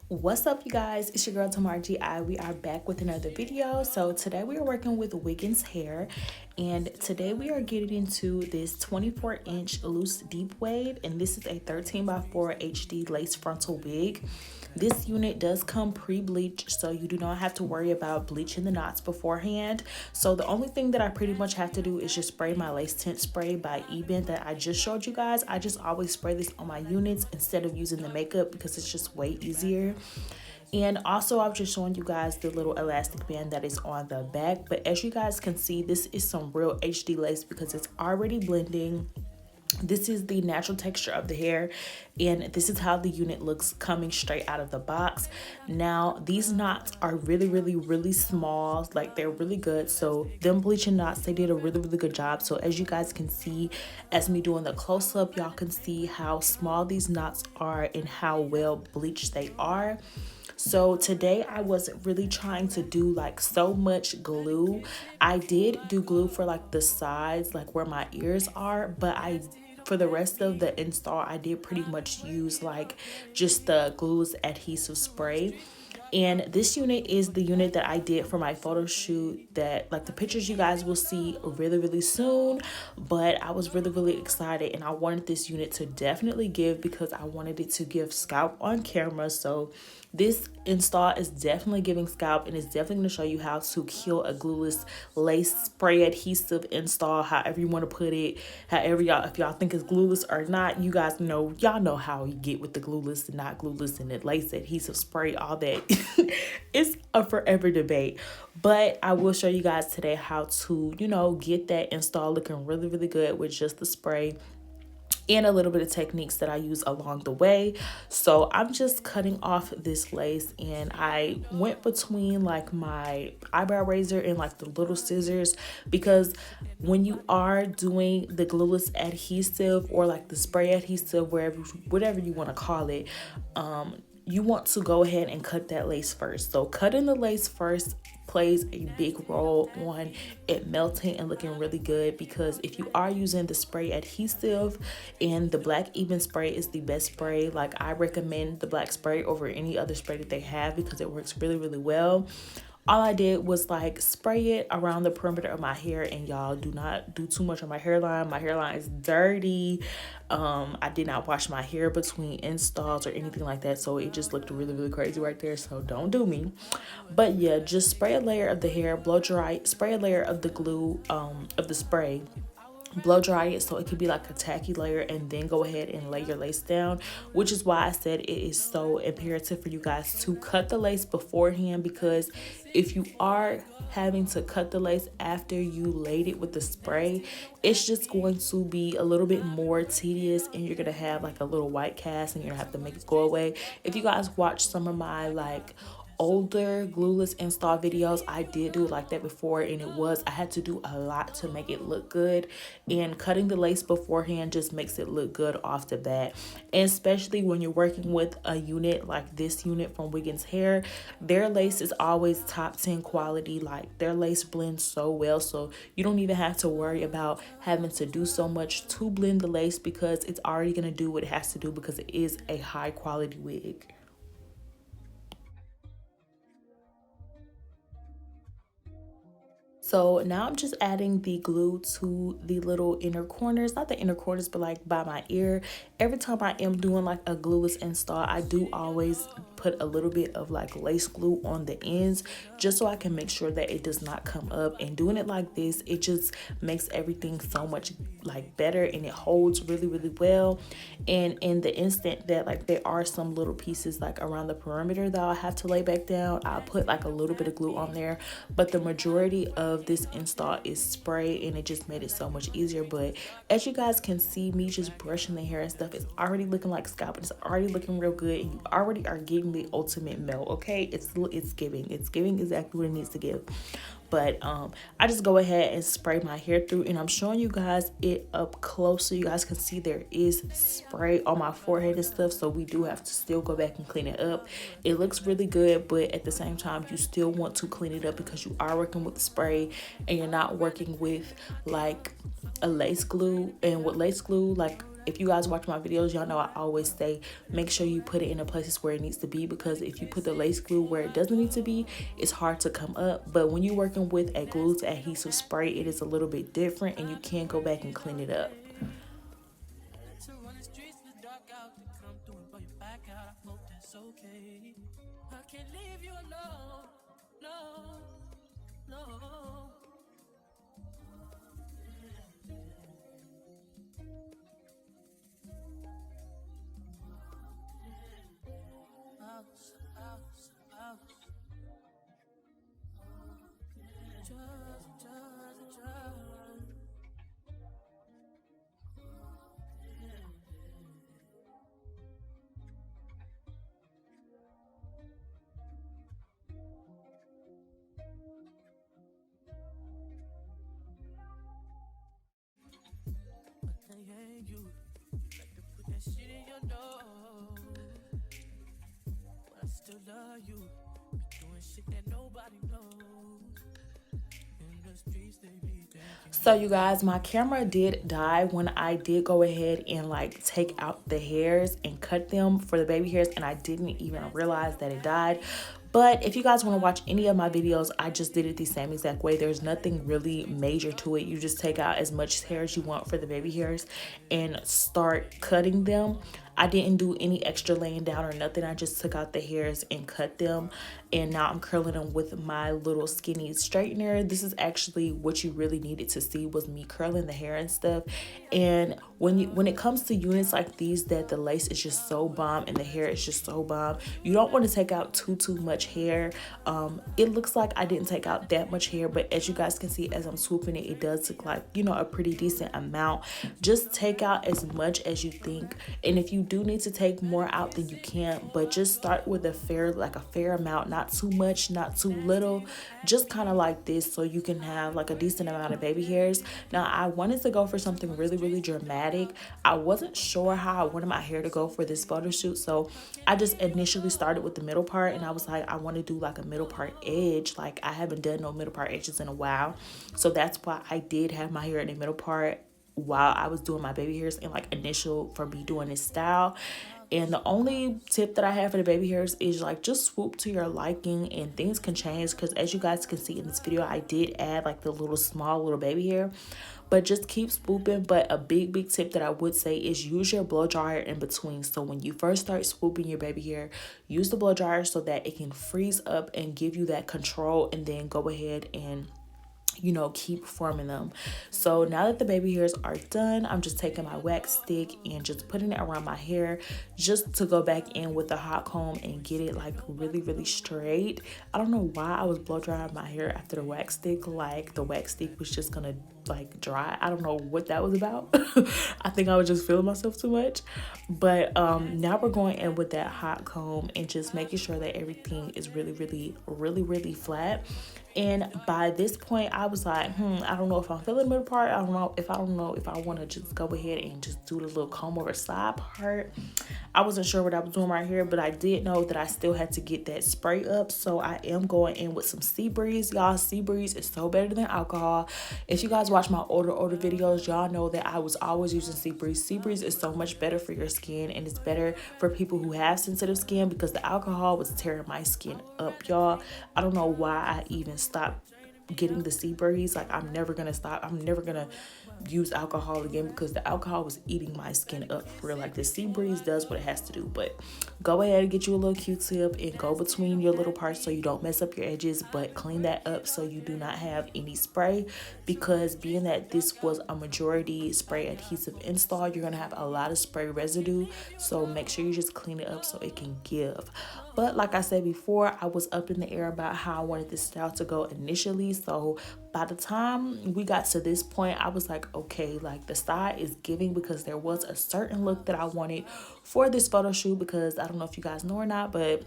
What's up, you guys? It's your girl TymarrahGi. We are back with another video. So today we are working with Wiggins Hair, and today we are getting into this 24-inch loose deep wave, and this is a 13x4 HD lace frontal wig. This unit does come pre-bleached, so you do not have to worry about bleaching the knots beforehand. So the only thing that I pretty much have to do is just spray my lace tint spray by wig'n that I just showed you guys. I just always spray this on my units instead of using the makeup because it's just way easier. And also, I'm just showing you guys the little elastic band that is on the back. But as you guys can see, this is some real HD lace because it's already blending. This is the natural texture of the hair, and this is how the unit looks coming straight out of the box. Now these knots are really small, like they're really good. So them bleaching knots, they did a really good job. So as you guys can see, as me doing the close-up, y'all can see how small these knots are and how well bleached they are. So today I wasn't really trying to do like so much glue. I did do glue for like the sides, like where my ears are, but for the rest of the install, I did pretty much use like just the Gluless adhesive spray. And this unit is the unit that I did for my photo shoot, that like the pictures you guys will see really soon. But I was really excited, and I wanted this unit to definitely give because I wanted it to give scalp on camera. So this install is definitely giving scalp, and it's definitely going to show you how to kill a glueless lace spray adhesive install, however you want to put it. However, y'all, if y'all think it's glueless or not, you guys know, y'all know how you get with the glueless and not glueless and the lace adhesive spray, all that. It's a forever debate, but I will show you guys today how to, you know, get that install looking really good with just the spray and a little bit of techniques that I use along the way. So I'm just cutting off this lace, and I went between like my eyebrow razor and like the little scissors, because when you are doing the glueless adhesive or like the spray adhesive, whatever you want to call it, you want to go ahead and cut that lace first. So cutting the lace first plays a big role on it melting and looking really good, because if you are using the spray adhesive, and the black even spray is the best spray, like I recommend the black spray over any other spray that they have because it works really well. All I did was like spray it around the perimeter of my hair, and y'all, do not do too much on my hairline. My hairline is dirty. I did not wash my hair between installs or anything like that, so it just looked really crazy right there, so don't do me. But yeah, just spray a layer of the hair, blow dry, spray a layer of the glue, of the spray, blow dry it so it could be like a tacky layer, and then go ahead and lay your lace down, which is why I said it is so imperative for you guys to cut the lace beforehand, because if you are having to cut the lace after you laid it with the spray, it's just going to be a little bit more tedious, and you're gonna have like a little white cast, and you're gonna have to make it go away. If you guys watch some of my like older glueless install videos, I did do it like that before, and I had to do a lot to make it look good, and cutting the lace beforehand just makes it look good off the bat. And especially when you're working with a unit like this unit from Wiggins Hair, their lace is always top 10 quality. Like their lace blends so well, so you don't even have to worry about having to do so much to blend the lace, because it's already going to do what it has to do, because it is a high quality wig. So now I'm just adding the glue to the little inner corners, not the inner corners, but like by my ear. Every time I am doing like a glueless install, I do always put a little bit of like lace glue on the ends, just so I can make sure that it does not come up. And doing it like this, it just makes everything so much like better, and it holds really well. And in the instant that like there are some little pieces like around the perimeter that I'll have to lay back down, I'll put like a little bit of glue on there, but the majority of this install is spray, and it just made it so much easier. But as you guys can see, me just brushing the hair and stuff, it's already looking like scalp, it's already looking real good, and you already are getting the ultimate melt. Okay, it's giving exactly what it needs to give. But I just go ahead and spray my hair through, and I'm showing you guys it up close so you guys can see there is spray on my forehead and stuff, so we do have to still go back and clean it up. It looks really good, but at the same time you still want to clean it up, because you are working with spray and you're not working with like a lace glue. And with lace glue, like if you guys watch my videos, y'all know I always say make sure you put it in the places where it needs to be, because if you put the lace glue where it doesn't need to be, it's hard to come up. But when you're working with a glue to adhesive spray, it is a little bit different and you can go back and clean it up. So you guys, my camera did die when I did go ahead and like take out the hairs and cut them for the baby hairs, and I didn't even realize that it died. But if you guys want to watch any of my videos, I just did it the same exact way. There's nothing really major to it. You just take out as much hair as you want for the baby hairs and start cutting them. I didn't do any extra laying down or nothing. I just took out the hairs and cut them. And now I'm curling them with my little skinny straightener. This is actually what you really needed to see, was me curling the hair and stuff. And when it comes to units like these that the lace is just so bomb and the hair is just so bomb, you don't want to take out too much hair. It looks like I didn't take out that much hair, but as you guys can see as I'm swooping it, it does look like, you know, a pretty decent amount. Just take out as much as you think, and if you do need to take more out, then you can, but just start with a fair amount, not too much, not too little, just kind of like this, so you can have like a decent amount of baby hairs. Now I wanted to go for something really dramatic. I wasn't sure how I wanted my hair to go for this photo shoot, so I just initially started with the middle part, and I was like, I want to do like a middle part edge. Like I haven't done no middle part edges in a while, so that's why I did have my hair in the middle part while I was doing my baby hairs and like initial for me doing this style. And the only tip that I have for the baby hairs is like just swoop to your liking, and things can change, because as you guys can see in this video, I did add like the small little baby hair, but just keep swooping. But a big tip that I would say is use your blow dryer in between. So when you first start swooping your baby hair, use the blow dryer so that it can freeze up and give you that control, and then go ahead and, you know, keep forming them. So now that the baby hairs are done, I'm just taking my wax stick and just putting it around my hair, just to go back in with the hot comb and get it like really straight. I don't know why I was blow drying my hair after the wax stick, like the wax stick was just gonna like dry. I don't know what that was about. I think I was just feeling myself too much. But now we're going in with that hot comb and just making sure that everything is really flat. And by this point I was like, I don't know if I'm feeling the middle part. I don't know if I want to just go ahead and just do the little comb over side part. I wasn't sure what I was doing right here, but I did know that I still had to get that spray up. So I am going in with some Sea Breeze. Y'all, Sea Breeze is so better than alcohol. If you guys watch my older videos, y'all know that I was always using Sea Breeze. Sea Breeze is so much better for your skin, and it's better for people who have sensitive skin, because the alcohol was tearing my skin up, y'all. I don't know why I even stopped getting the Sea Breeze. Like I'm never gonna stop. I'm never gonna use alcohol again, because the alcohol was eating my skin up for real. Like the Sea Breeze does what it has to do. But go ahead and get you a little Q-tip and go between your little parts so you don't mess up your edges, but clean that up so you do not have any spray, because being that this was a majority spray adhesive install, you're gonna have a lot of spray residue. So make sure you just clean it up so it can give. But like I said before, I was up in the air about how I wanted this style to go initially. So by the time we got to this point, I was like, okay, like the style is giving, because there was a certain look that I wanted for this photo shoot. Because I don't know if you guys know or not, but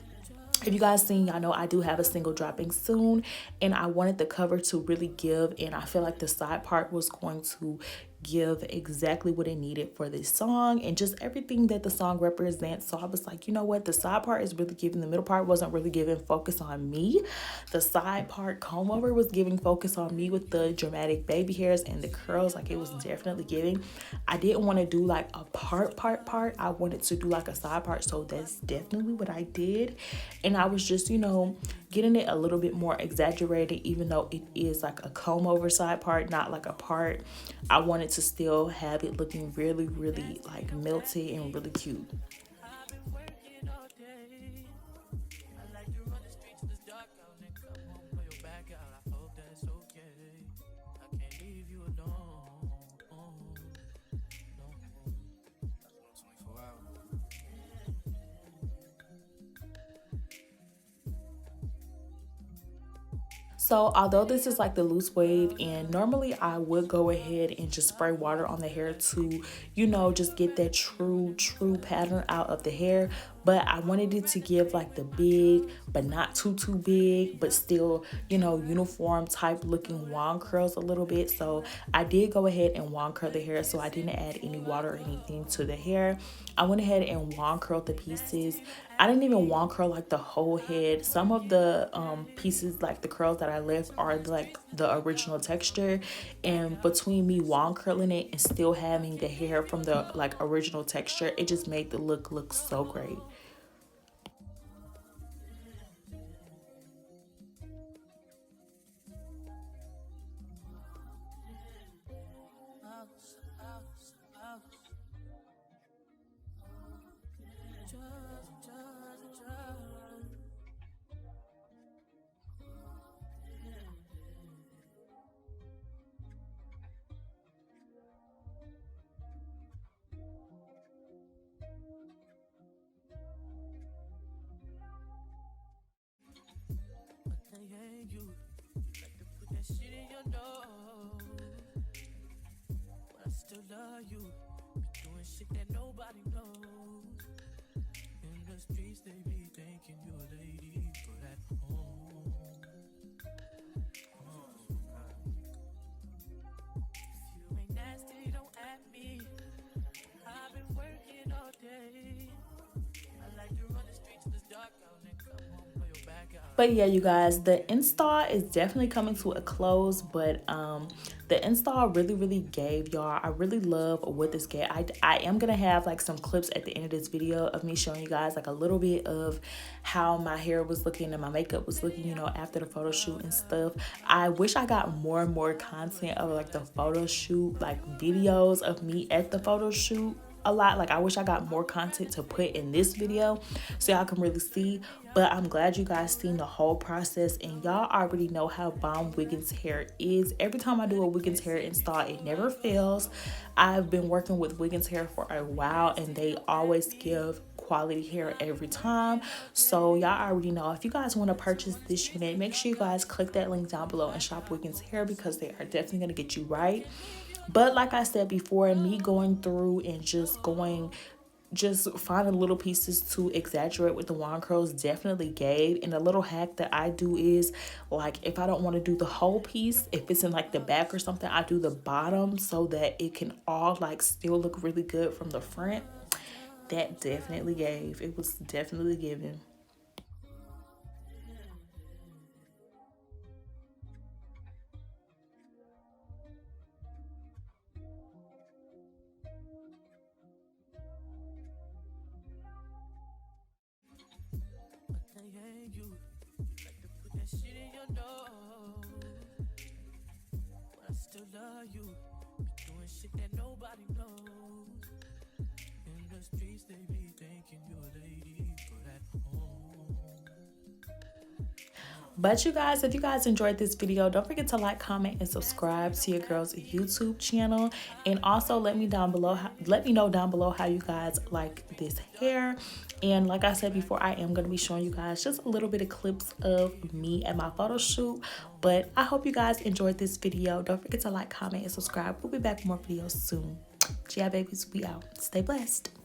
if you guys seen, y'all know I do have a single dropping soon, and I wanted the cover to really give, and I feel like the side part was going to give exactly what it needed for this song and just everything that the song represents. So I was like, you know what, the side part is really giving, the middle part wasn't really giving focus on me. The side part comb over was giving focus on me with the dramatic baby hairs and the curls. Like, it was definitely giving. I didn't want to do like a part. I wanted to do like a side part, so that's definitely what I did. And I was just, you know, getting it a little bit more exaggerated, even though it is like a comb over side part, not like a part. I wanted to still have it looking really, really like melted and really cute. So although this is like the loose wave, and normally I would go ahead and just spray water on the hair to, you know, just get that true pattern out of the hair, but I wanted it to give like the big but not too big, but still, you know, uniform type looking wand curls a little bit. So I did go ahead and wand curl the hair, so I didn't add any water or anything to the hair. I went ahead and wand curled the pieces. I didn't even wand curl like the whole head. Some of the pieces, like the curls that I left, are like the original texture, and between me wand curling it and still having the hair from the like original texture, it just made the look so great. But yeah, you guys, the install is definitely coming to a close, but the install really gave, y'all. I really love what this gave. I am gonna have like some clips at the end of this video of me showing you guys like a little bit of how my hair was looking and my makeup was looking, you know, after the photo shoot and stuff. I wish I got more and more content of like the photo shoot, like videos of me at the photo shoot a lot. Like, I wish I got more content to put in this video so y'all can really see, but I'm glad you guys seen the whole process, and y'all already know how bomb Wiggins Hair is. Every time I do a Wiggins Hair install, it never fails. I've been working with Wiggins Hair for a while, and they always give quality hair every time. So y'all already know, if you guys want to purchase this unit, make sure you guys click that link down below and shop Wiggins Hair, because they are definitely going to get you right. But like I said before, me going through and just finding little pieces to exaggerate with the wand curls definitely gave. And a little hack that I do is, like, if I don't want to do the whole piece, if it's in like the back or something, I do the bottom so that it can all like still look really good from the front. That definitely gave. It was definitely giving. But you guys, if you guys enjoyed this video, don't forget to like, comment, and subscribe to your girl's YouTube channel. And also let me know down below how you guys like this hair. And like I said before, I am going to be showing you guys just a little bit of clips of me at my photo shoot. But I hope you guys enjoyed this video. Don't forget to like, comment, and subscribe. We'll be back with more videos soon. Yeah, babies, we out. Stay blessed.